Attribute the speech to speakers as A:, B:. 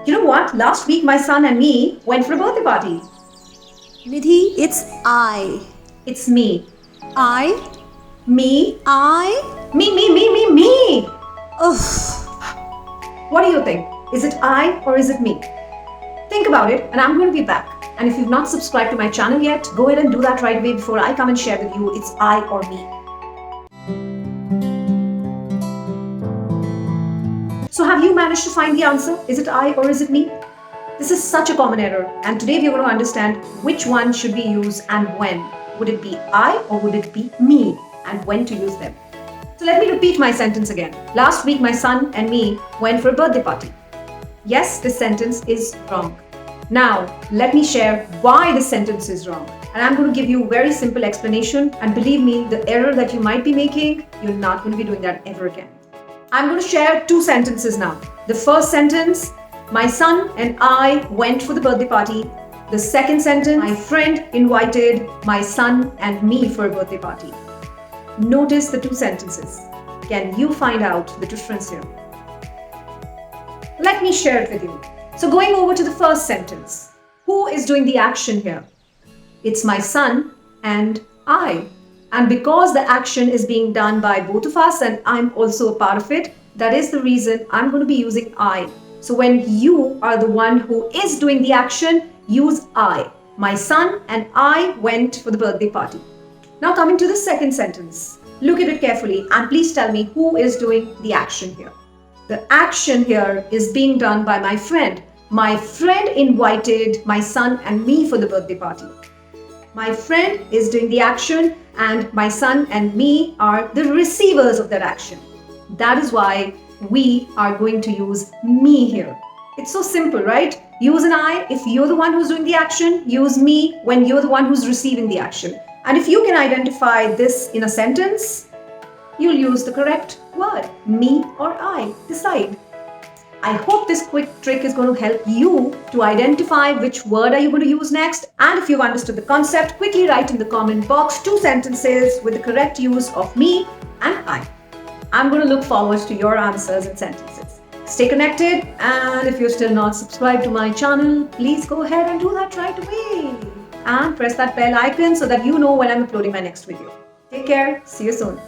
A: You know what? Last week my son and me went for a birthday party.
B: Nidhi, it's I.
A: It's me.
B: I?
A: Me.
B: I?
A: Me.
B: Ugh.
A: What do you think? Is it I or is it me? Think about it and I'm going to be back. And if you've not subscribed to my channel yet, go ahead and do that right away before I come and share with you it's I or me. So have you managed to find the answer? Is it I or is it me? This is such a common error, and today we're going to understand which one should be used and when. Would it be I or would it be me, and when to use them? So let me repeat my sentence again. Last week my son and me went for a birthday party. Yes, this sentence is wrong. Now, let me share why this sentence is wrong. And I'm going to give you a very simple explanation, and believe me, the error that you might be making, you're not going to be doing that ever again. I'm going to share two sentences now. The first sentence, my son and I went for the birthday party. The second sentence, my friend invited my son and me for a birthday party. Notice the two sentences. Can you find out the difference here? Let me share it with you. So going over to the first sentence, who is doing the action here? It's my son and I. And because the action is being done by both of us and I'm also a part of it, that is the reason I'm going to be using I. So when you are the one who is doing the action, use I. My son and I went for the birthday party. Now coming to the second sentence. Look at it carefully and please tell me who is doing the action here. The action here is being done by my friend. My friend invited my son and me for the birthday party. My friend is doing the action and my son and me are the receivers of that action. That is why we are going to use me here. It's so simple, right? Use an I if you're the one who's doing the action. Use me when you're the one who's receiving the action. And if you can identify this in a sentence, you'll use the correct word, me or I. Decide. I hope this quick trick is going to help you to identify which word are you going to use next. And if you've understood the concept, quickly write in the comment box two sentences with the correct use of me and I. I'm going to look forward to your answers and sentences. Stay connected, and if you're still not subscribed to my channel, please go ahead and do that right away. And press that bell icon so that you know when I'm uploading my next video. Take care. See you soon.